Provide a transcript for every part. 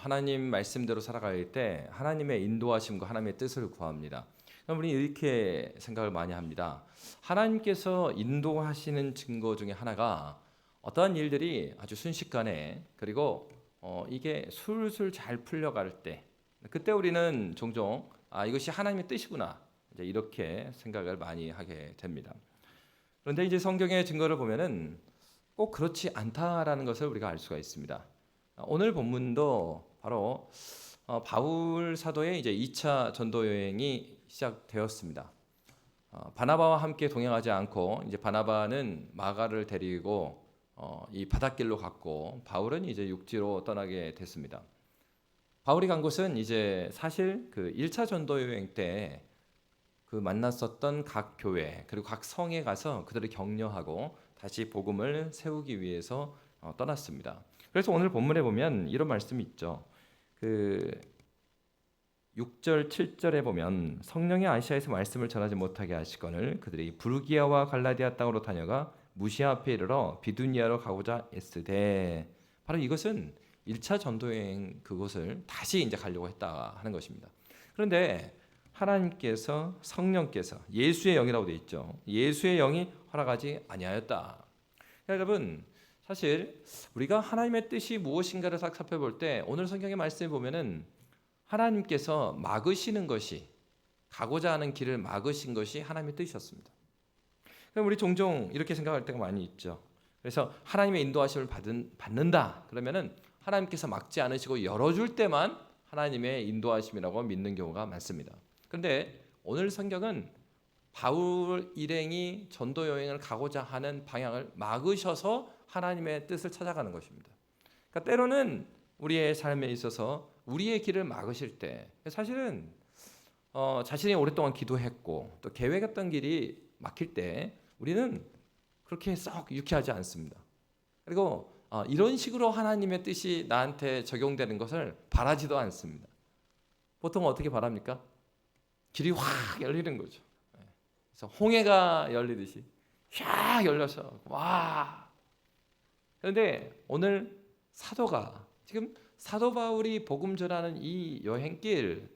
하나님 말씀대로 살아갈 때 하나님의 인도하심과 하나님의 뜻을 구합니다. 그럼 우리 이렇게 생각을 많이 합니다. 하나님께서 인도하시는 증거 중에 하나가 어떠한 일들이 아주 순식간에 그리고 이게 술술 잘 풀려갈 때 그때 우리는 종종 이것이 하나님의 뜻이구나 이제 이렇게 생각을 많이 하게 됩니다. 그런데 이제 성경의 증거를 보면은 꼭 그렇지 않다라는 것을 우리가 알 수가 있습니다. 오늘 본문도 바로 바울 사도의 이제 2차 전도 여행이 시작되었습니다. 바나바와 함께 동행하지 않고 이제 바나바는 마가를 데리고 이 바닷길로 갔고 바울은 이제 육지로 떠나게 됐습니다. 바울이 간 곳은 이제 사실 그 1차 전도 여행 때 그 만났었던 각 교회 그리고 각 성에 가서 그들을 격려하고 다시 복음을 세우기 위해서 떠났습니다. 그래서 오늘 본문에 보면 이런 말씀이 있죠. 그 6절 7절에 보면 성령이 아시아에서 말씀을 전하지 못하게 하시거늘 그들이 부르기아와 갈라디아 땅으로 다녀가 무시아 앞에 이르러 비두니아로 가고자 애쓰되 바로 이것은 1차 전도여행 그곳을 다시 이제 가려고 했다 하는 것입니다. 그런데 하나님께서 성령께서 예수의 영이라고 되어 있죠. 예수의 영이 허락하지 아니하였다. 여러분 사실 우리가 하나님의 뜻이 무엇인가를 싹 살펴볼 때 오늘 성경의 말씀을 보면은 하나님께서 막으시는 것이 가고자 하는 길을 막으신 것이 하나님의 뜻이었습니다. 그럼 우리 종종 이렇게 생각할 때가 많이 있죠. 그래서 하나님의 인도하심을 받는다. 그러면은 하나님께서 막지 않으시고 열어줄 때만 하나님의 인도하심이라고 믿는 경우가 많습니다. 그런데 오늘 성경은 바울 일행이 전도 여행을 가고자 하는 방향을 막으셔서 하나님의 뜻을 찾아가는 것입니다. 그러니까 때로는 우리의 삶에 있어서 우리의 길을 막으실 때 사실은 자신이 오랫동안 기도했고 또 계획했던 길이 막힐 때 우리는 그렇게 썩 유쾌하지 않습니다. 그리고 이런 식으로 하나님의 뜻이 나한테 적용되는 것을 바라지도 않습니다. 보통 어떻게 바랍니까? 길이 확 열리는 거죠. 그래서 홍해가 열리듯이 쫙 열려서 와. 그런데 오늘 사도가 지금 사도 바울이 복음 전하는 이 여행길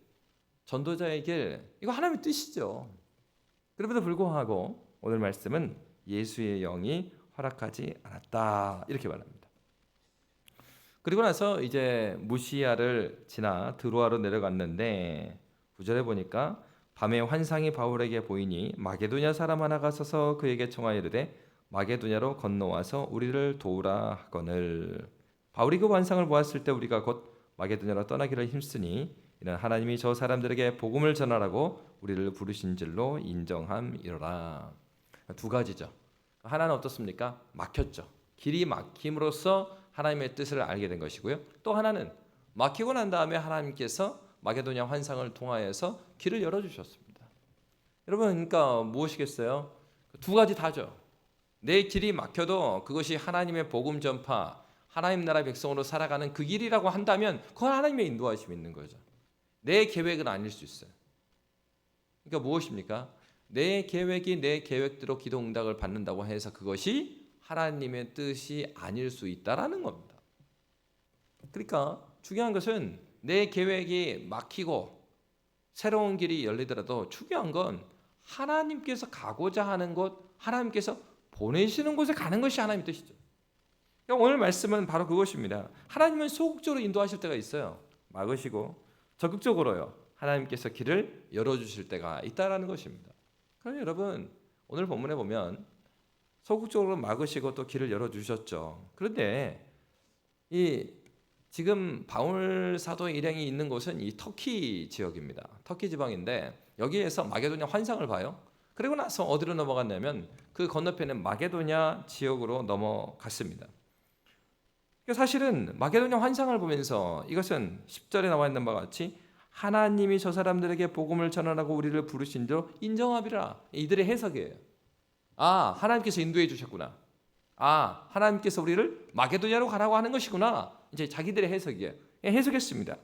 전도자의 길 이거 하나님의 뜻이죠. 그럼에도 불구하고 오늘 말씀은 예수의 영이 허락하지 않았다 이렇게 말합니다. 그리고 나서 이제 무시아를 지나 드로아로 내려갔는데 9절에 보니까 밤에 환상이 바울에게 보이니 마게도냐 사람 하나가 서서 그에게 청하여 이르되 마게도냐로 건너와서 우리를 도우라 하거늘 바울이 그 환상을 보았을 때 우리가 곧 마게도냐로 떠나기를 힘쓰니 이는 하나님이 저 사람들에게 복음을 전하라고 우리를 부르신 줄로 인정함이로라. 두 가지죠. 하나는 어떻습니까? 막혔죠. 길이 막힘으로써 하나님의 뜻을 알게 된 것이고요. 또 하나는 막히고 난 다음에 하나님께서 마게도냐 환상을 통하여서 길을 열어주셨습니다. 여러분 그러니까 무엇이겠어요? 두 가지 다죠. 내 길이 막혀도 그것이 하나님의 복음 전파 하나님 나라 백성으로 살아가는 그 길이라고 한다면 그건 하나님의 인도하심이 있는 거죠. 내 계획은 아닐 수 있어요. 그러니까 무엇입니까? 내 계획이 내 계획대로 기도 응답을 받는다고 해서 그것이 하나님의 뜻이 아닐 수 있다라는 겁니다. 그러니까 중요한 것은 내 계획이 막히고 새로운 길이 열리더라도 중요한 건 하나님께서 가고자 하는 곳, 하나님께서 보내시는 곳에 가는 것이 하나님의 뜻이죠. 그러니까 오늘 말씀은 바로 그것입니다. 하나님은 소극적으로 인도하실 때가 있어요. 막으시고 적극적으로요. 하나님께서 길을 열어주실 때가 있다라는 것입니다. 그럼 여러분 오늘 본문에 보면 소극적으로 막으시고 또 길을 열어주셨죠. 그런데 이 지금 바울 사도 일행이 있는 곳은 이 터키 지역입니다. 터키 지방인데 여기에서 마게도냐 환상을 봐요. 그리고 나서 어디로 넘어갔냐면 그 건너편에 마게도냐 지역으로 넘어갔습니다. 사실은 마게도냐 환상을 보면서 이것은 10절에 나와 있는 바와 같이 하나님이 저 사람들에게 복음을 전하라고 우리를 부르신 줄 인정하리라. 이들의 해석이에요. 하나님께서 인도해 주셨구나. 하나님께서 우리를 마게도냐로 가라고 하는 것이구나. 이제 자기들의 해석이에요. 해석했습니다.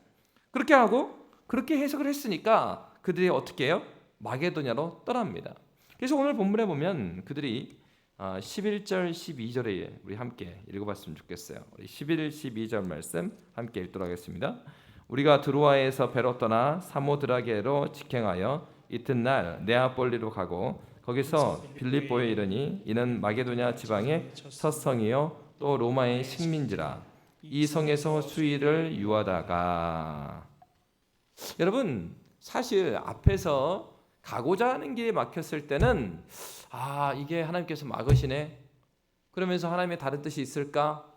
그렇게 하고 그렇게 해석을 했으니까 그들이 어떻게 해요? 마게도냐로 떠납니다. 그래서 오늘 본문에 보면 그들이 11절 12절에 우리 함께 읽어봤으면 좋겠어요. 우리 11, 12절 말씀 함께 읽도록 하겠습니다. 우리가 드로아에서 배로 떠나 사모드라게로 직행하여 이튿날 네아폴리로 가고 거기서 빌립보에 이르니 이는 마게도냐 지방의 첫 성이요 또 로마의 식민지라. 이 성에서 수의를 유하다가. 여러분, 사실 앞에서 가고자 하는 길에 막혔을 때는 이게 하나님께서 막으시네, 그러면서 하나님의 다른 뜻이 있을까?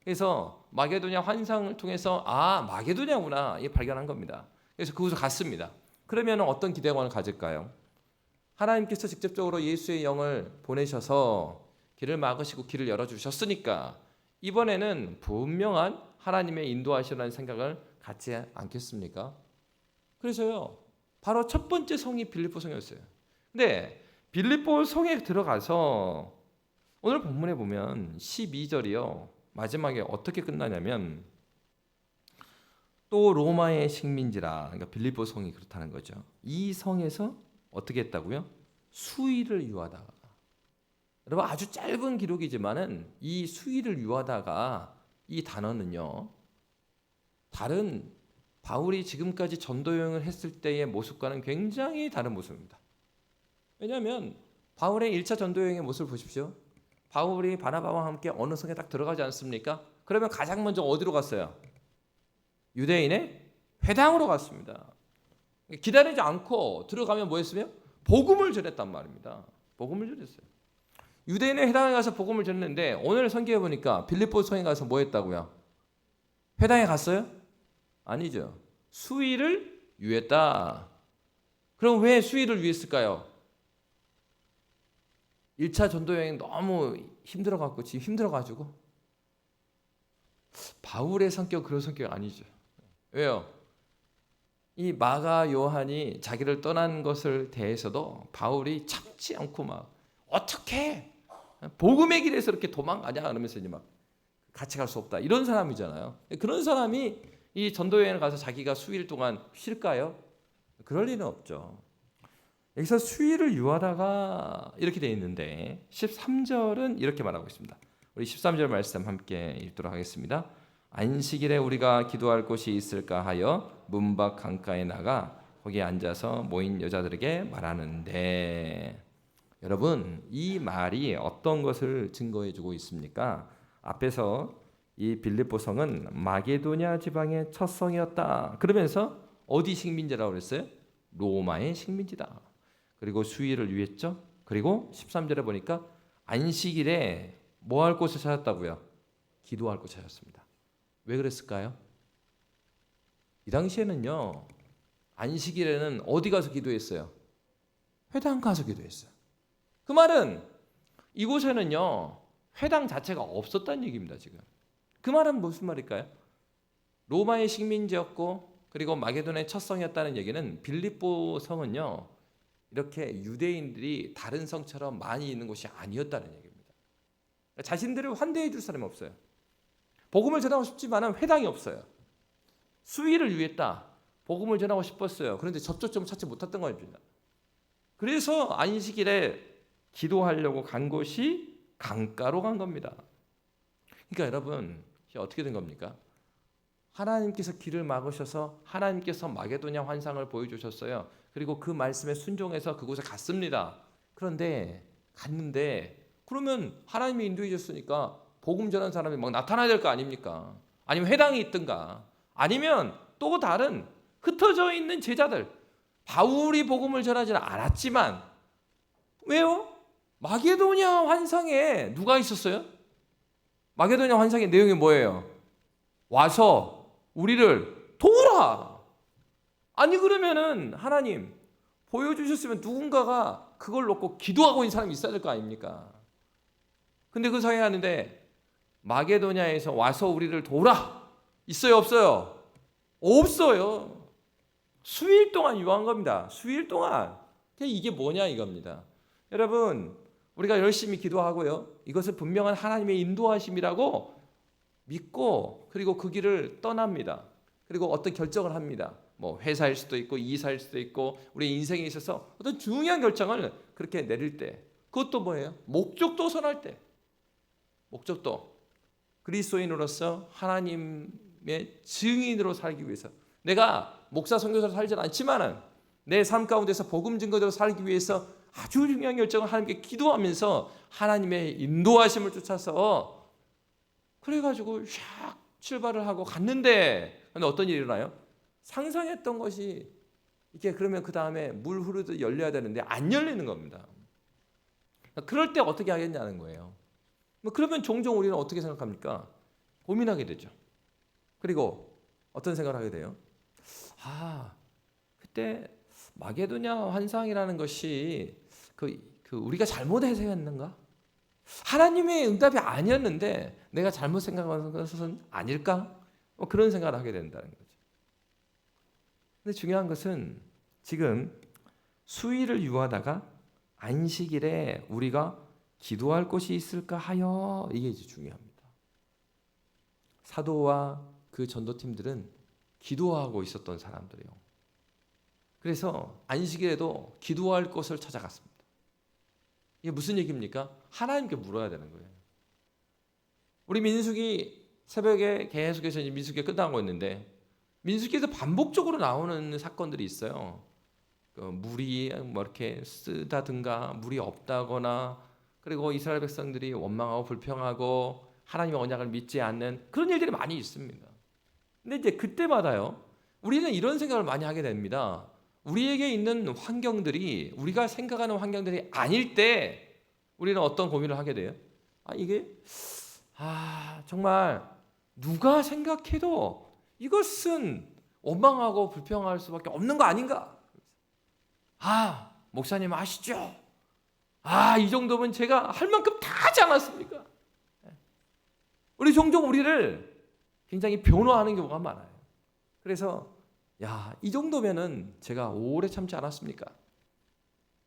그래서 마게도냐 환상을 통해서 마게도냐구나 이 발견한 겁니다. 그래서 그곳에 갔습니다. 그러면 어떤 기대감을 가질까요? 하나님께서 직접적으로 예수의 영을 보내셔서 길을 막으시고 길을 열어주셨으니까 이번에는 분명한 하나님의 인도하시라는 생각을 갖지 않겠습니까? 그래서요, 바로 첫 번째 성이 빌립보 성이었어요. 근데 빌립보 성에 들어가서 오늘 본문에 보면 12절이요 마지막에 어떻게 끝나냐면 또 로마의 식민지라. 그러니까 빌립보 성이 그렇다는 거죠. 이 성에서 어떻게 했다고요? 수의를 유하다가. 여러분, 아주 짧은 기록이지만은 이 수의를 유하다가 이 단어는요 다른 바울이 지금까지 전도 여행을 했을 때의 모습과는 굉장히 다른 모습입니다. 왜냐하면 바울의 1차 전도 여행의 모습을 보십시오. 바울이 바나바와 함께 어느 성에 딱 들어가지 않습니까? 그러면 가장 먼저 어디로 갔어요? 유대인의 회당으로 갔습니다. 기다리지 않고 들어가면 뭐 했으며? 복음을 전했단 말입니다. 복음을 전했어요. 유대인의 회당에 가서 복음을 전했는데 오늘 성경에 보니까 빌립보 성에 가서 뭐 했다고요? 회당에 갔어요? 아니죠. 수의를 유했다. 그럼 왜 수의를 유했을까요? 1차 전도 여행 너무 힘들어갖고 지금 힘들어가지고. 바울의 성격 그런 성격 아니죠. 왜요? 이 마가 요한이 자기를 떠난 것을 대해서도 바울이 참지 않고 막 어떻게 복음의 길에서 이렇게 도망가냐 그러면서 이제 막 같이 갈 수 없다 이런 사람이잖아요. 그런 사람이 이 전도 여행을 가서 자기가 수일 동안 쉴까요? 그럴 리는 없죠. 여기서 수일을 유하다가 이렇게 되어 있는데 13절은 이렇게 말하고 있습니다. 우리 13절 말씀 함께 읽도록 하겠습니다. 안식일에 우리가 기도할 곳이 있을까 하여 문 밖 강가에 나가 거기에 앉아서 모인 여자들에게 말하는데. 여러분, 이 말이 어떤 것을 증거해 주고 있습니까? 앞에서 이 빌립보 성은 마게도냐 지방의 첫 성이었다. 그러면서 어디 식민지라고 그랬어요? 로마의 식민지다. 그리고 수의를 유했죠. 그리고 13절에 보니까 안식일에 뭐 할 곳을 찾았다고요? 기도할 곳을 찾았습니다. 왜 그랬을까요? 이 당시에는요, 안식일에는 어디 가서 기도했어요? 회당 가서 기도했어요. 그 말은 이곳에는요 회당 자체가 없었다는 얘기입니다. 지금 그 말은 무슨 말일까요? 로마의 식민지였고 그리고 마게도냐의 첫 성이었다는 얘기는 빌립보 성은요 이렇게 유대인들이 다른 성처럼 많이 있는 곳이 아니었다는 얘기입니다. 자신들을 환대해 줄 사람이 없어요. 복음을 전하고 싶지만 회당이 없어요. 수의를 유했다. 복음을 전하고 싶었어요. 그런데 접촉점을 찾지 못했던 겁니다. 그래서 안식일에 기도하려고 간 곳이 강가로 간 겁니다. 그러니까 여러분, 어떻게 된 겁니까? 하나님께서 길을 막으셔서 하나님께서 마게도냐 환상을 보여주셨어요. 그리고 그 말씀에 순종해서 그곳에 갔습니다. 그런데 갔는데 그러면 하나님이 인도해 줬으니까 복음 전하는 사람이 막 나타나야 될 거 아닙니까? 아니면 회당이 있든가 아니면 또 다른 흩어져 있는 제자들, 바울이 복음을 전하지는 않았지만 왜요? 마게도냐 환상에 누가 있었어요? 마게도냐 환상의 내용이 뭐예요? 와서 우리를 도우라. 아니 그러면은 하나님 보여주셨으면 누군가가 그걸 놓고 기도하고 있는 사람이 있어야 될 거 아닙니까? 근데 그 사이에 하는데 마게도냐에서 와서 우리를 도우라 있어요 없어요? 없어요. 수일 동안 유한 겁니다. 수일 동안. 이게 뭐냐 이겁니다. 여러분, 우리가 열심히 기도하고요, 이것은 분명한 하나님의 인도하심이라고 믿고 그리고 그 길을 떠납니다. 그리고 어떤 결정을 합니다. 뭐 회사일 수도 있고 이사일 수도 있고 우리 인생에 있어서 어떤 중요한 결정을 그렇게 내릴 때 그것도 뭐예요? 목적도 선할 때. 목적도. 그리스도인으로서 하나님의 증인으로 살기 위해서. 내가 목사 선교사로 살지 않지만은 내 삶 가운데서 복음 증거대로 살기 위해서 아주 중요한 결정을 하나님께 기도하면서 하나님의 인도하심을 쫓아서 그래가지고 샥 출발을 하고 갔는데 근데 어떤 일이 일어나요? 상상했던 것이 이게 그러면 그 다음에 물 흐르듯 열려야 되는데 안 열리는 겁니다. 그럴 때 어떻게 하겠냐는 거예요. 그러면 종종 우리는 어떻게 생각합니까? 고민하게 되죠. 그리고 어떤 생각을 하게 돼요? 그때 마게도냐 환상이라는 것이 우리가 잘못 해석했는가? 하나님의 응답이 아니었는데 내가 잘못 생각한 것은 아닐까? 그런 생각을 하게 된다는 거죠. 근데 중요한 것은 지금 수일을 유하다가 안식일에 우리가 기도할 곳이 있을까 하여 이게 이제 중요합니다. 사도와 그 전도팀들은 기도하고 있었던 사람들이에요. 그래서 안식일에도 기도할 곳을 찾아갔습니다. 이게 무슨 얘기입니까? 하나님께 물어야 되는 거예요. 우리 민수기 새벽에 계속해서 이제 민수기가 끝나고 있는데 민수기에서 반복적으로 나오는 사건들이 있어요. 물이 뭐 이렇게 쓰다든가 물이 없다거나 그리고 이스라엘 백성들이 원망하고 불평하고 하나님의 언약을 믿지 않는 그런 일들이 많이 있습니다. 근데 이제 그때마다요 우리는 이런 생각을 많이 하게 됩니다. 우리에게 있는 환경들이 우리가 생각하는 환경들이 아닐 때 우리는 어떤 고민을 하게 돼요? 이게 정말 누가 생각해도 이것은 원망하고 불평할 수밖에 없는 거 아닌가? 목사님 아시죠? 이 정도면 제가 할 만큼 다 하지 않았습니까? 우리 종종 우리를 굉장히 변호하는 경우가 많아요. 그래서 이 정도면은 제가 오래 참지 않았습니까?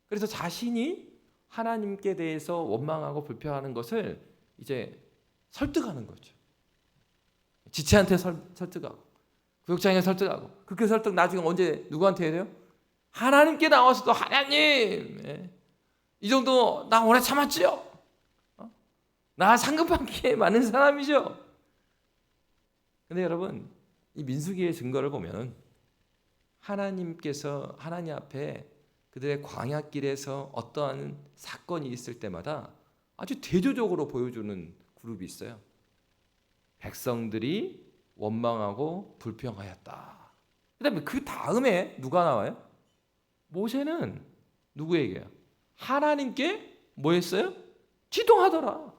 그래서 자신이 하나님께 대해서 원망하고 불평하는 것을 이제 설득하는 거죠. 지체한테 설득하고 구역장에 설득하고 그 설득 나중에 언제 누구한테 해야 돼요? 하나님께 나와서도 하나님 이 정도 나 오래 참았지요? 나 상급받기에 많은 사람이죠? 근데 여러분 이 민수기의 증거를 보면 하나님께서 하나님 앞에 그들의 광야길에서 어떠한 사건이 있을 때마다 아주 대조적으로 보여주는 그룹이 있어요. 백성들이 원망하고 불평하였다. 그다음에 그 다음에 누가 나와요? 모세는 누구에게요? 하나님께 뭐 했어요? 기도하더라.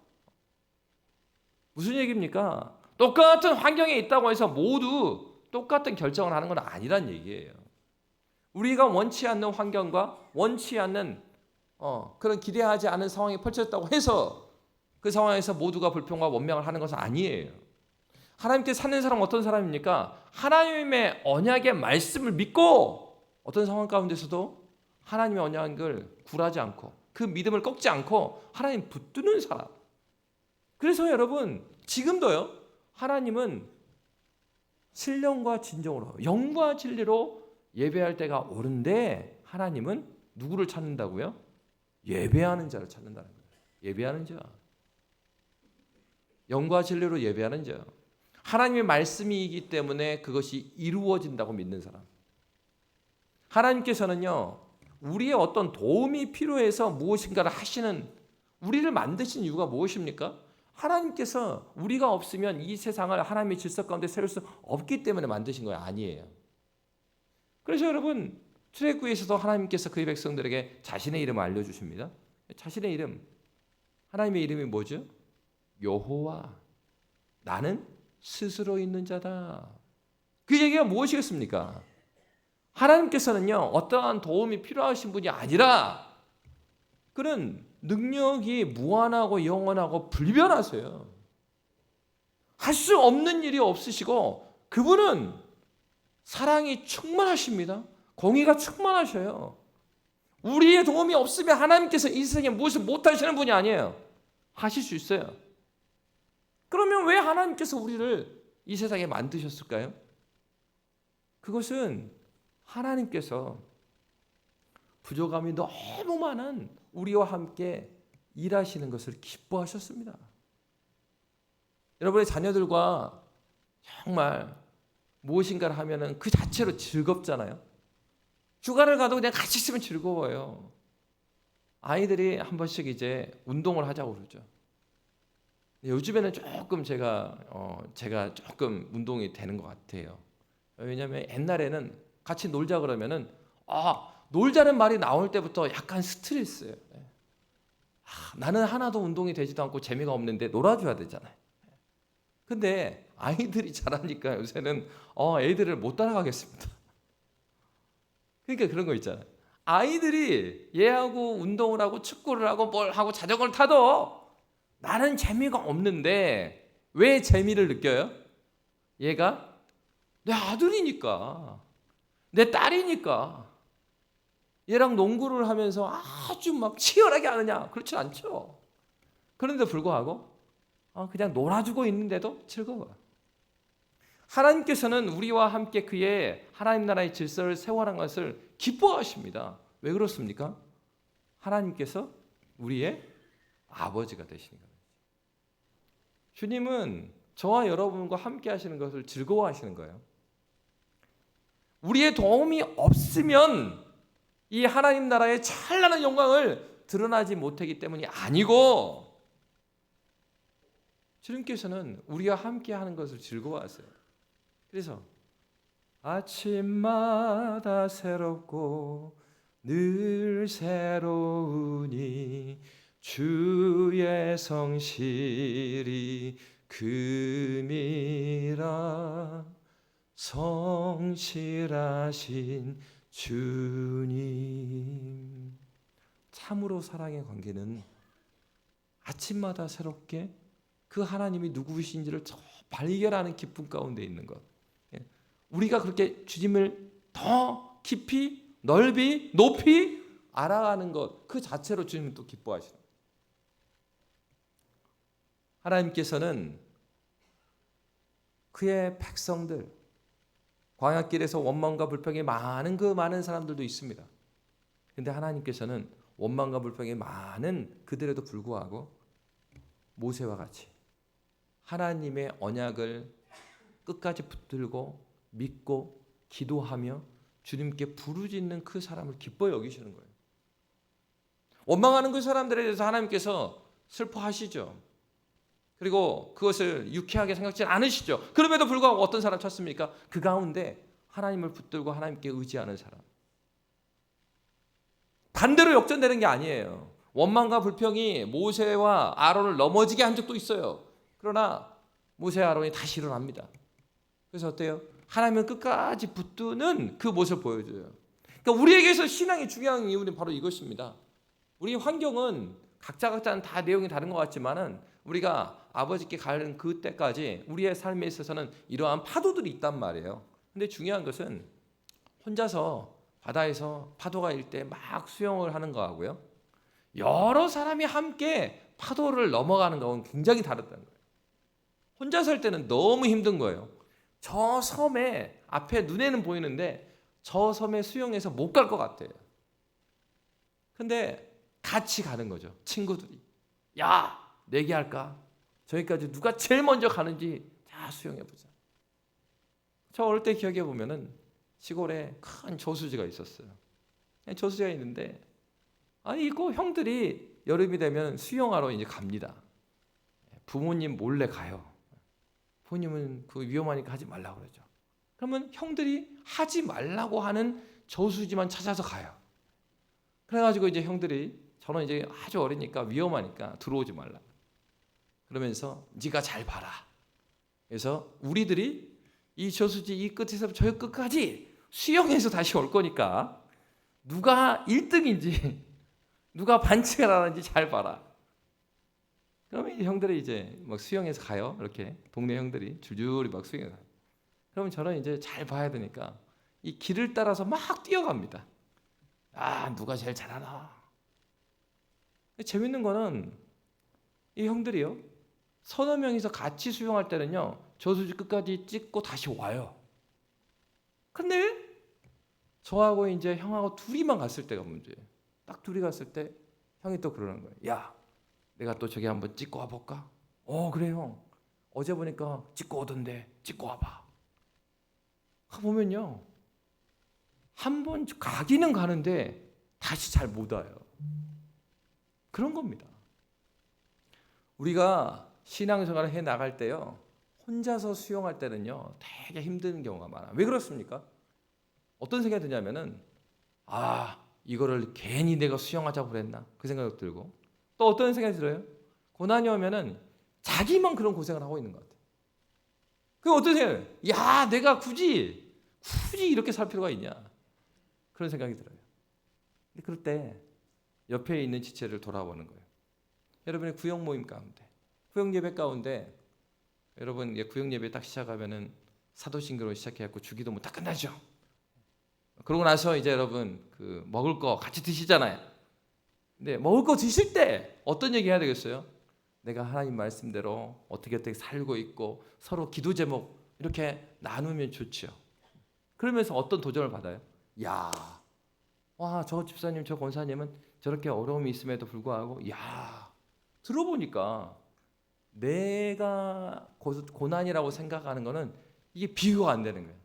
무슨 얘기입니까? 똑같은 환경에 있다고 해서 모두 똑같은 결정을 하는 건 아니란 얘기예요. 우리가 원치 않는 환경과 원치 않는 그런 기대하지 않은 상황이 펼쳐졌다고 해서 그 상황에서 모두가 불평과 원망을 하는 것은 아니에요. 하나님께 사는 사람은 어떤 사람입니까? 하나님의 언약의 말씀을 믿고 어떤 상황 가운데서도 하나님의 언약을 굴하지 않고 그 믿음을 꺾지 않고 하나님 붙드는 사람. 그래서 여러분 지금도요 하나님은 신령과 진정으로 영과 진리로 예배할 때가 옳은데 하나님은 누구를 찾는다고요? 예배하는 자를 찾는다는 거예요. 예배하는 자. 영과 진리로 예배하는 자. 하나님의 말씀이기 때문에 그것이 이루어진다고 믿는 사람. 하나님께서는요 우리의 어떤 도움이 필요해서 무엇인가를 하시는 우리를 만드신 이유가 무엇입니까? 하나님께서 우리가 없으면 이 세상을 하나님의 질서 가운데 세울 수 없기 때문에 만드신 거예요. 아니에요. 그래서 여러분 출애굽에서도 하나님께서 그의 백성들에게 자신의 이름을 알려주십니다. 자신의 이름 하나님의 이름이 뭐죠? 여호와 나는 스스로 있는 자다. 그 얘기가 무엇이겠습니까? 하나님께서는요 어떠한 도움이 필요하신 분이 아니라 그는 능력이 무한하고 영원하고 불변하세요. 할 수 없는 일이 없으시고 그분은 사랑이 충만하십니다. 공의가 충만하셔요. 우리의 도움이 없으면 하나님께서 이 세상에 무엇을 못하시는 분이 아니에요. 하실 수 있어요. 그러면 왜 하나님께서 우리를 이 세상에 만드셨을까요? 그것은 하나님께서 부족함이 너무 많은 우리와 함께 일하시는 것을 기뻐하셨습니다. 여러분의 자녀들과 정말 무엇인가를 하면은 그 자체로 즐겁잖아요. 휴가를 가도 그냥 같이 있으면 즐거워요. 아이들이 한 번씩 이제 운동을 하자고 그러죠. 요즘에는 조금 제가 조금 운동이 되는 것 같아요. 왜냐하면 옛날에는 같이 놀자 그러면은 놀자는 말이 나올 때부터 약간 스트레스예요. 나는 하나도 운동이 되지도 않고 재미가 없는데 놀아줘야 되잖아요. 근데 아이들이 자라니까 요새는 애들을 못 따라가겠습니다. 그러니까 그런 거 있잖아요. 아이들이 얘하고 운동을 하고 축구를 하고 뭘 하고 자전거를 타도 나는 재미가 없는데 왜 재미를 느껴요? 얘가 내 아들이니까, 내 딸이니까. 얘랑 농구를 하면서 아주 막 치열하게 하느냐? 그렇지 않죠. 그런데 불구하고 그냥 놀아주고 있는데도 즐거워요. 하나님께서는 우리와 함께 그의 하나님 나라의 질서를 세워가는 것을 기뻐하십니다. 왜 그렇습니까? 하나님께서 우리의 아버지가 되시는 거예요. 주님은 저와 여러분과 함께 하시는 것을 즐거워하시는 거예요. 우리의 도움이 없으면 이 하나님 나라의 찬란한 영광을 드러나지 못하기 때문이 아니고 주님께서는 우리와 함께 하는 것을 즐거워하세요. 그래서 아침마다 새롭고 늘 새로우니 주의 성실이 금이라 성실하신 주님. 참으로 사랑의 관계는 아침마다 새롭게 그 하나님이 누구이신지를 발견하는 기쁨 가운데 있는 것. 우리가 그렇게 주님을 더 깊이, 넓이, 높이 알아가는 것, 그 자체로 주님은 또 기뻐하시는 거예요. 하나님께서는 그의 백성들, 광야길에서 원망과 불평이 많은 그 많은 사람들도 있습니다. 그런데 하나님께서는 원망과 불평이 많은 그들에도 불구하고 모세와 같이 하나님의 언약을 끝까지 붙들고 믿고 기도하며 주님께 부르짖는 그 사람을 기뻐 여기시는 거예요. 원망하는 그 사람들에 대해서 하나님께서 슬퍼하시죠. 그리고 그것을 유쾌하게 생각지 않으시죠. 그럼에도 불구하고 어떤 사람 찾습니까? 그 가운데 하나님을 붙들고 하나님께 의지하는 사람. 반대로 역전되는 게 아니에요. 원망과 불평이 모세와 아론을 넘어지게 한 적도 있어요. 그러나 모세와 아론이 다시 일어납니다. 그래서 어때요? 하나님은 끝까지 붙드는 그 모습을 보여줘요. 그러니까 우리에게서 신앙이 중요한 이유는 바로 이것입니다. 우리 환경은 각자는 다 내용이 다른 것 같지만은 우리가 아버지께 가는 그때까지 우리의 삶에 있어서는 이러한 파도들이 있단 말이에요. 근데 중요한 것은 혼자서 바다에서 파도가 일 때 막 수영을 하는 거하고요, 여러 사람이 함께 파도를 넘어가는 거는 굉장히 다르다는 거예요. 혼자 살 때는 너무 힘든 거예요. 저 섬에 앞에 눈에는 보이는데 저 섬에 수영해서 못 갈 것 같아요. 근데 같이 가는 거죠. 친구들이. 야, 내기할까? 저기까지 누가 제일 먼저 가는지 다 수영해보자. 저 어릴 때 기억해 보면은 시골에 큰 저수지가 있었어요. 저수지가 있는데 이거 형들이 여름이 되면 수영하러 이제 갑니다. 부모님 몰래 가요. 부모님은 그 위험하니까 하지 말라고 그러죠. 그러면 형들이 하지 말라고 하는 저수지만 찾아서 가요. 그래가지고 이제 형들이, 저는 이제 아주 어리니까 위험하니까 들어오지 말라. 그러면서 네가 잘 봐라. 그래서 우리들이 이 저수지 이 끝에서 저 끝까지 수영해서 다시 올 거니까 누가 1등인지 누가 반칙을 하는지 잘 봐라. 그러면 이 형들이 이제 막 수영해서 가요. 이렇게 동네 형들이 줄줄이 막 수영해 가요. 그러면 저는 이제 잘 봐야 되니까 이 길을 따라서 막 뛰어갑니다. 누가 제일 잘하나. 재밌는 거는 이 형들이요, 서너 명이서 같이 수영할 때는요, 저수지 끝까지 찍고 다시 와요. 근데 저하고 이제 형하고 둘이만 갔을 때가 문제예요. 딱 둘이 갔을 때 형이 또 그러는 거예요. 야, 내가 또 저기 한번 찍고 와볼까? 그래요. 어제 보니까 찍고 오던데 찍고 와봐. 가보면요, 한번 가기는 가는데 다시 잘 못 와요. 그런 겁니다. 우리가 신앙생활을 해 나갈 때요, 혼자서 수용할 때는요 되게 힘든 경우가 많아요. 왜 그렇습니까? 어떤 생각이 드냐면은 이거를 괜히 내가 수용하자고 그랬나, 그 생각이 들고, 또 어떤 생각이 들어요? 고난이 오면은 자기만 그런 고생을 하고 있는 것 같아요. 그 어떤 생각이에요? 야, 내가 굳이 이렇게 살 필요가 있냐, 그런 생각이 들어요. 근데 그럴 때 옆에 있는 지체를 돌아보는 거예요. 여러분의 구역 모임 가운데, 구역 예배 가운데, 여러분 구역 예배 딱 시작하면은 사도신경으로 시작해갖고 주기도 딱 끝나죠. 그러고 나서 이제 여러분 먹을 거 같이 드시잖아요. 근데 먹을 거 드실 때 어떤 얘기 해야 되겠어요? 내가 하나님 말씀대로 어떻게 살고 있고 서로 기도 제목 이렇게 나누면 좋죠. 그러면서 어떤 도전을 받아요? 야, 저 집사님, 저 권사님은 저렇게 어려움이 있음에도 불구하고, 들어보니까 내가 고난이라고 생각하는 거는 이게 비교가 안 되는 거예요.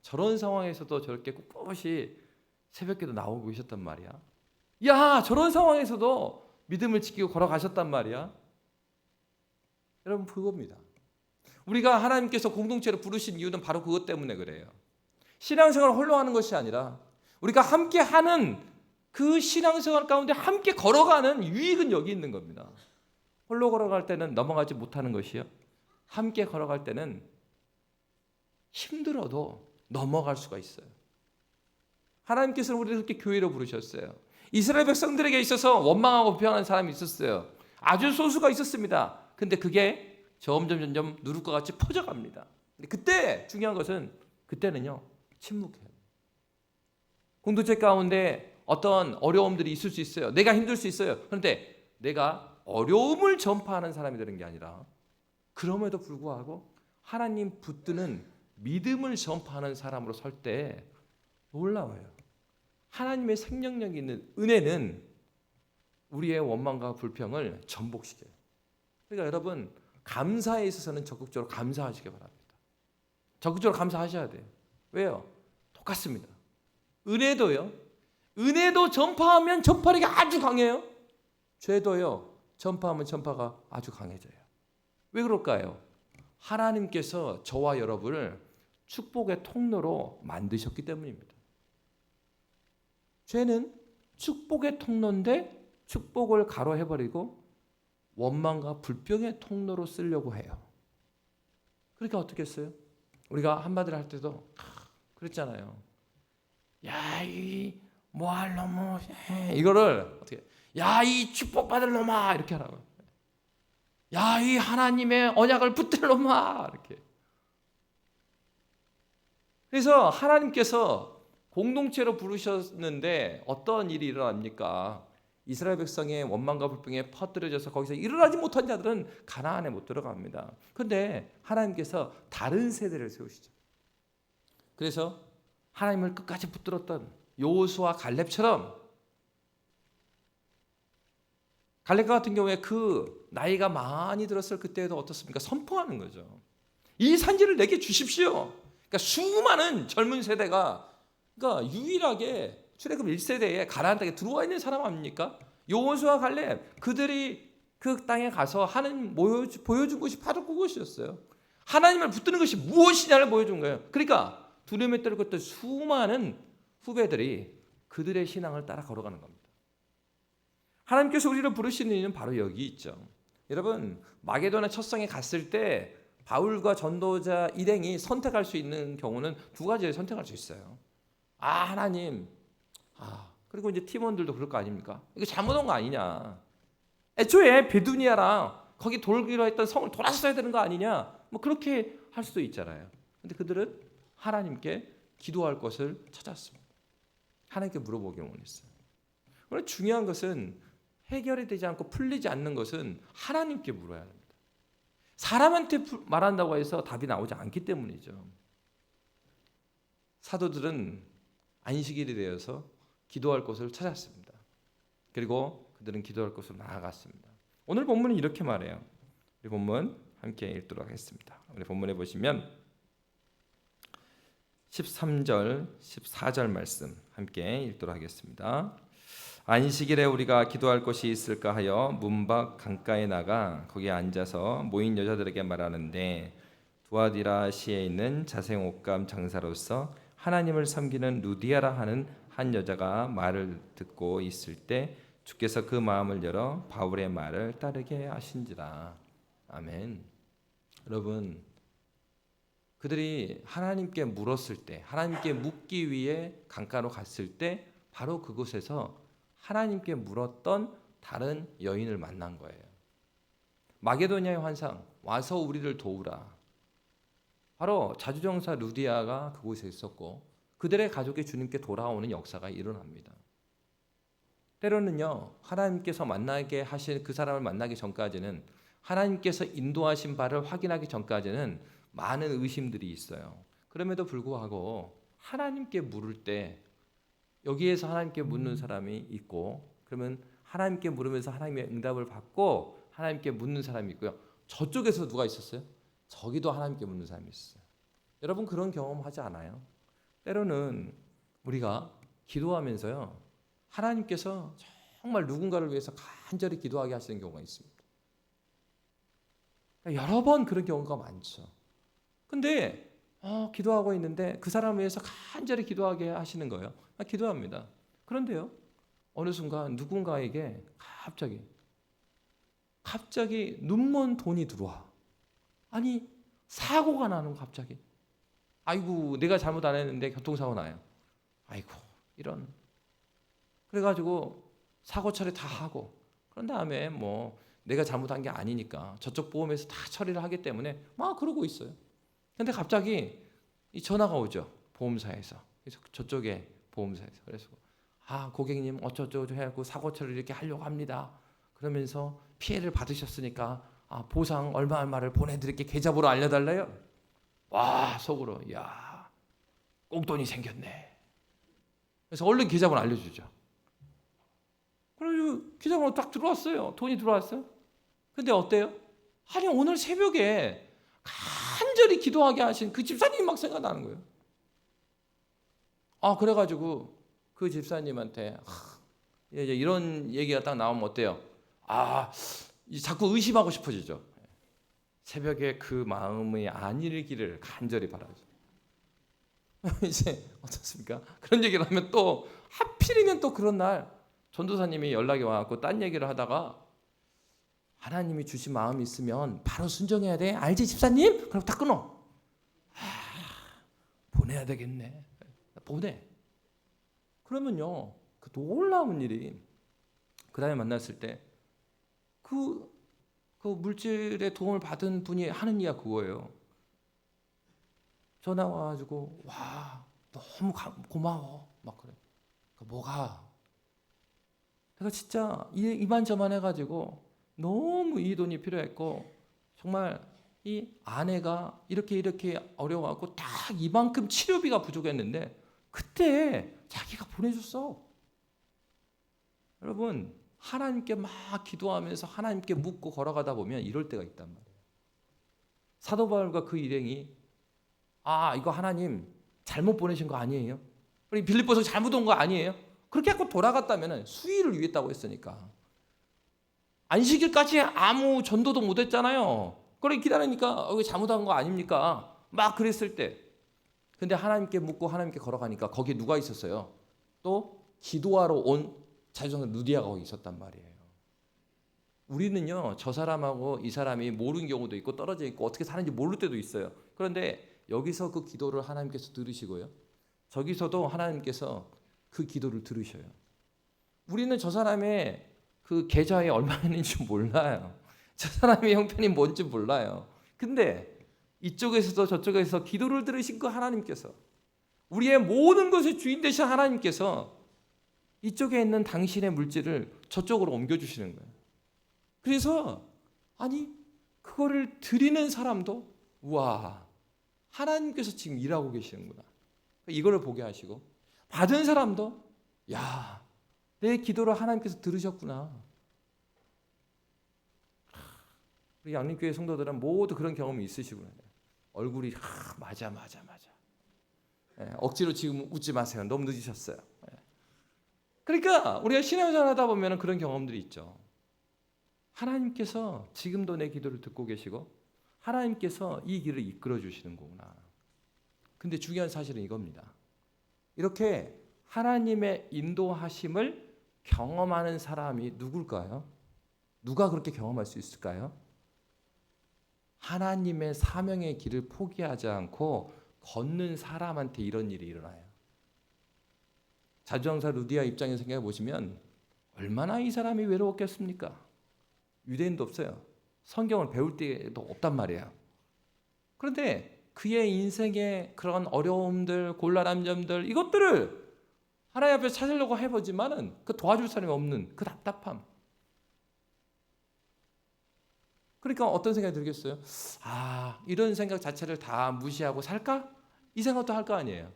저런 상황에서도 저렇게 꿋꿋이 새벽기도 나오고 계셨단 말이야. 저런 상황에서도 믿음을 지키고 걸어가셨단 말이야. 여러분, 그겁니다. 우리가 하나님께서 공동체로 부르신 이유는 바로 그것 때문에 그래요. 신앙생활을 홀로 하는 것이 아니라 우리가 함께 하는 그 신앙생활 가운데 함께 걸어가는 유익은 여기 있는 겁니다. 홀로 걸어갈 때는 넘어가지 못하는 것이요, 함께 걸어갈 때는 힘들어도 넘어갈 수가 있어요. 하나님께서는 우리를 그렇게 교회로 부르셨어요. 이스라엘 백성들에게 있어서 원망하고 비판하는 사람이 있었어요. 아주 소수가 있었습니다. 근데 그게 점점 누룩과 같이 퍼져갑니다. 근데 그때 중요한 것은, 그때는요 침묵해요. 공동체 가운데 어떤 어려움들이 있을 수 있어요. 내가 힘들 수 있어요. 그런데 내가 어려움을 전파하는 사람이 되는 게 아니라, 그럼에도 불구하고 하나님 붙드는 믿음을 전파하는 사람으로 설 때 놀라워요. 하나님의 생명력이 있는 은혜는 우리의 원망과 불평을 전복시켜요. 그러니까 여러분, 감사에 있어서는 적극적으로 감사하시기 바랍니다. 적극적으로 감사하셔야 돼요. 왜요? 똑같습니다. 은혜도 전파하면 전파력이 아주 강해요. 죄도요, 전파하면 전파가 아주 강해져요. 왜 그럴까요? 하나님께서 저와 여러분을 축복의 통로로 만드셨기 때문입니다. 죄는 축복의 통로인데 축복을 가로해버리고 원망과 불평의 통로로 쓰려고 해요. 그러니까 어떻게 했어요? 우리가 한마디를 할 때도 그랬잖아요. 이 뭐할 놈, 이거를 어떻게, 이 축복받을 놈아, 이렇게 하라고. 이 하나님의 언약을 붙들 놈아, 이렇게. 그래서 하나님께서 공동체로 부르셨는데 어떤 일이 일어납니까? 이스라엘 백성의 원망과 불평에 퍼뜨려져서 거기서 일어나지 못한 자들은 가나안에 못 들어갑니다. 그런데 하나님께서 다른 세대를 세우시죠. 그래서 하나님을 끝까지 붙들었던 여호수아 갈렙처럼, 갈렙과 같은 경우에 그 나이가 많이 들었을 그때에도 어떻습니까? 선포하는 거죠. 이 산지를 내게 주십시오. 그러니까 수많은 젊은 세대가, 그러니까 유일하게 출애굽 1세대에 가나안 땅에 들어와 있는 사람 아닙니까? 여호수아 갈렙, 그들이 그 땅에 가서 하나님 보여준 것이 바로 그것이었어요. 하나님을 붙드는 것이 무엇이냐를 보여준 거예요. 그러니까 두려움에 떨고 있던 수많은 후배들이 그들의 신앙을 따라 걸어가는 겁니다. 하나님께서 우리를 부르시는 이유는 바로 여기 있죠. 여러분, 마게도나 첫성에 갔을 때 바울과 전도자 일행이 선택할 수 있는 경우는 두 가지를 선택할 수 있어요. 하나님, 그리고 이제 팀원들도 그럴 거 아닙니까? 이거 잘못한 거 아니냐? 애초에 베두니아랑 거기 돌기로 했던 성을 돌았어야 되는 거 아니냐? 뭐 그렇게 할 수도 있잖아요. 근데 그들은 하나님께 기도할 것을 찾았습니다. 하나님께 물어보기를 원했어요. 그런데 중요한 것은 해결이 되지 않고 풀리지 않는 것은 하나님께 물어야 합니다. 사람한테 말한다고 해서 답이 나오지 않기 때문이죠. 사도들은 안식일이 되어서 기도할 곳을 찾았습니다. 그리고 그들은 기도할 곳으로 나아갔습니다. 오늘 본문은 이렇게 말해요. 우리 본문 함께 읽도록 하겠습니다. 우리 본문에 보시면 13절, 14절 말씀 함께 읽도록 하겠습니다. 안식일에 우리가 기도할 곳이 있을까 하여 문 밖 강가에 나가 거기에 앉아서 모인 여자들에게 말하는데 두아디라 시에 있는 자생 옷감 장사로서 하나님을 섬기는 루디아라 하는 한 여자가 말을 듣고 있을 때 주께서 그 마음을 열어 바울의 말을 따르게 하신지라. 아멘. 여러분, 그들이 하나님께 물었을 때, 하나님께 묻기 위해 강가로 갔을 때 바로 그곳에서 하나님께 물었던 다른 여인을 만난 거예요. 마게도냐의 환상, 와서 우리를 도우라. 바로 자주정사 루디아가 그곳에 있었고 그들의 가족이 주님께 돌아오는 역사가 일어납니다. 때로는요, 하나님께서 만나게 하신 그 사람을 만나기 전까지는, 하나님께서 인도하신 바를 확인하기 전까지는 많은 의심들이 있어요. 그럼에도 불구하고 하나님께 물을 때 여기에서 하나님께 묻는 사람이 있고, 그러면 하나님께 물으면서 하나님의 응답을 받고 하나님께 묻는 사람이 있고요. 저쪽에서 누가 있었어요? 저기도 하나님께 묻는 사람이 있어요. 여러분 그런 경험 하지 않아요? 때로는 우리가 기도하면서요, 하나님께서 정말 누군가를 위해서 간절히 기도하게 하시는 경우가 있습니다. 여러 번 그런 경우가 많죠. 근데 기도하고 있는데 그 사람을 위해서 간절히 기도하게 하시는 거예요. 기도합니다. 그런데요, 어느 순간 누군가에게 갑자기 눈먼 돈이 들어와. 아니, 사고가 나는 거 갑자기. 아이고, 내가 잘못 안 했는데 교통사고 나요. 아이고, 이런. 그래가지고 사고 처리 다 하고, 그런 다음에 뭐 내가 잘못한 게 아니니까 저쪽 보험에서 다 처리를 하기 때문에 막 그러고 있어요. 근데 갑자기 이 전화가 오죠. 보험사에서. 그래서 저쪽에 보험사에서. 그래서 고객님 어쩌고저쩌고 해갖고 사고 처리를 이렇게 하려고 합니다. 그러면서 피해를 받으셨으니까 보상 얼마를 보내드릴게 계좌번호 알려달래요. 와, 속으로 야, 꽁돈이 생겼네. 그래서 얼른 계좌번호 알려주죠. 그래서 계좌번호 딱 들어왔어요. 돈이 들어왔어요. 근데 어때요? 아니, 오늘 새벽에 간절히 기도하게 하신 그 집사님이 막 생각나는 거예요. 그래가지고 그 집사님한테 이제 이런 얘기가 딱 나오면 어때요? 자꾸 의심하고 싶어지죠. 새벽에 그 마음이 아니기를 간절히 바라죠. 이제 어떻습니까? 그런 얘기를 하면 또 하필이면 또 그런 날 전도사님이 연락이 와갖고 딴 얘기를 하다가 하나님이 주신 마음이 있으면 바로 순종해야 돼. 알지 집사님? 그럼 딱 끊어. 보내야 되겠네. 보내. 그러면요, 그 놀라운 일이 그 다음에 만났을 때 그 물질의 도움을 받은 분이 하는 이야기 그거예요. 전화 와가지고 와, 너무 고마워. 막 그래. 뭐가? 내가 진짜 이만저만 해가지고 너무 이 돈이 필요했고 정말 이 아내가 이렇게 어려워갖고 딱 이만큼 치료비가 부족했는데 그때 자기가 보내줬어. 여러분, 하나님께 막 기도하면서 하나님께 묻고 걸어가다 보면 이럴 때가 있단 말이에요. 사도 바울과 그 일행이 이거 하나님 잘못 보내신 거 아니에요? 우리 빌립보서 잘못 온 거 아니에요? 그렇게 하고 돌아갔다면 수위를 위했다고 했으니까. 안식일까지 아무 전도도 못했잖아요. 그래 기다리니까 이거 잘못한 거 아닙니까? 막 그랬을 때. 근데 하나님께 묻고 하나님께 걸어가니까 거기에 누가 있었어요? 또 기도하러 온 자주정사 루디아가 거기 있었단 말이에요. 우리는요, 저 사람하고 이 사람이 모르는 경우도 있고 떨어져 있고 어떻게 사는지 모를 때도 있어요. 그런데 여기서 그 기도를 하나님께서 들으시고요, 저기서도 하나님께서 그 기도를 들으셔요. 우리는 저 사람의 그 계좌에 얼마 있는지 몰라요. 저 사람의 형편이 뭔지 몰라요. 근데 이쪽에서도 저쪽에서 기도를 들으신 그 하나님께서, 우리의 모든 것의 주인 되신 하나님께서 이쪽에 있는 당신의 물질을 저쪽으로 옮겨주시는 거예요. 그래서 그거를 드리는 사람도 우와, 하나님께서 지금 일하고 계시는구나, 이거를 보게 하시고, 받은 사람도 야, 내 기도를 하나님께서 들으셨구나, 우리 양림교회 성도들은 모두 그런 경험이 있으시구나. 얼굴이 맞아. 억지로 지금 웃지 마세요. 너무 늦으셨어요. 그러니까 우리가 신앙생활 하다 보면 그런 경험들이 있죠. 하나님께서 지금도 내 기도를 듣고 계시고 하나님께서 이 길을 이끌어 주시는 거구나. 근데 중요한 사실은 이겁니다. 이렇게 하나님의 인도하심을 경험하는 사람이 누굴까요? 누가 그렇게 경험할 수 있을까요? 하나님의 사명의 길을 포기하지 않고 걷는 사람한테 이런 일이 일어나요. 자주왕사 루디아 입장에서 생각해 보시면 얼마나 이 사람이 외로웠겠습니까? 유대인도 없어요. 성경을 배울 때도 없단 말이에요. 그런데 그의 인생의 그런 어려움들, 곤란한 점들 이것들을 하나님 앞에 찾으려고 해보지만은 그 도와줄 사람이 없는 그 답답함. 그러니까 어떤 생각이 들겠어요? 이런 생각 자체를 다 무시하고 살까? 이 생각도 할 거 아니에요.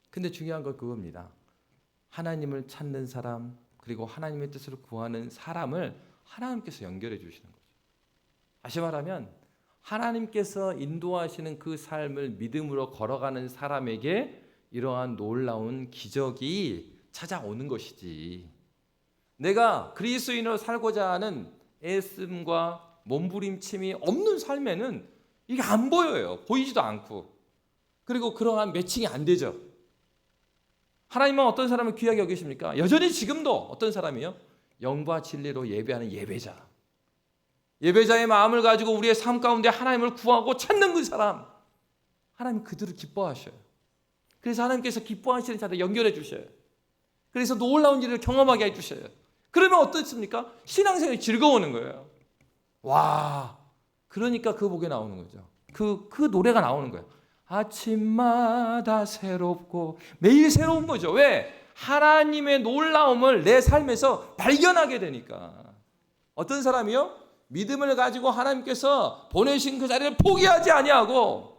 근데 중요한 건 그겁니다. 하나님을 찾는 사람, 그리고 하나님의 뜻을 구하는 사람을 하나님께서 연결해 주시는 거죠. 다시 말하면 하나님께서 인도하시는 그 삶을 믿음으로 걸어가는 사람에게 이러한 놀라운 기적이 찾아오는 것이지. 내가 그리스도인으로 살고자 하는 애씀과 몸부림침이 없는 삶에는 이게 안 보여요. 보이지도 않고. 그리고 그러한 매칭이 안 되죠. 하나님은 어떤 사람을 귀하게 여기십니까? 여전히 지금도 어떤 사람이요? 영과 진리로 예배하는 예배자. 예배자의 마음을 가지고 우리의 삶 가운데 하나님을 구하고 찾는 그 사람. 하나님 그들을 기뻐하셔요. 그래서 하나님께서 기뻐하시는 자를 연결해 주셔요. 그래서 놀라운 일을 경험하게 해주셔요. 그러면 어떻습니까? 신앙생활이 즐거워하는 거예요. 와, 그러니까 그 곡에 나오는 거죠. 그 노래가 나오는 거예요. 아침마다 새롭고 매일 새로운 거죠. 왜? 하나님의 놀라움을 내 삶에서 발견하게 되니까. 어떤 사람이요? 믿음을 가지고 하나님께서 보내신 그 자리를 포기하지 아니하고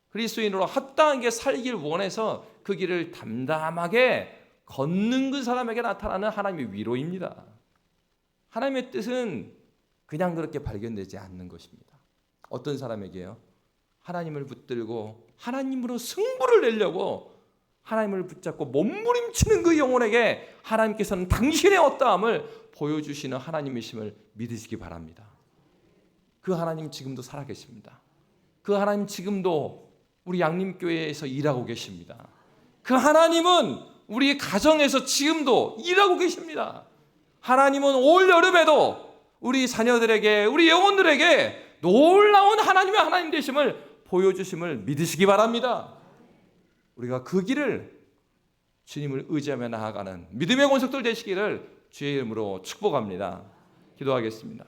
그리스도인으로 합당하게 살길 원해서 그 길을 담담하게 걷는 그 사람에게 나타나는 하나님의 위로입니다. 하나님의 뜻은 그냥 그렇게 발견되지 않는 것입니다. 어떤 사람에게요? 하나님을 붙들고 하나님으로 승부를 내려고 하나님을 붙잡고 몸부림치는 그 영혼에게 하나님께서는 당신의 어떠함을 보여주시는 하나님이심을 믿으시기 바랍니다. 그 하나님 지금도 살아계십니다. 그 하나님 지금도 우리 양림교회에서 일하고 계십니다. 그 하나님은 우리 가정에서 지금도 일하고 계십니다. 하나님은 올 여름에도 우리 자녀들에게, 우리 영혼들에게 놀라운 하나님의 하나님 되심을 보여주심을 믿으시기 바랍니다. 우리가 그 길을 주님을 의지하며 나아가는 믿음의 권속들 되시기를 주의 이름으로 축복합니다. 기도하겠습니다.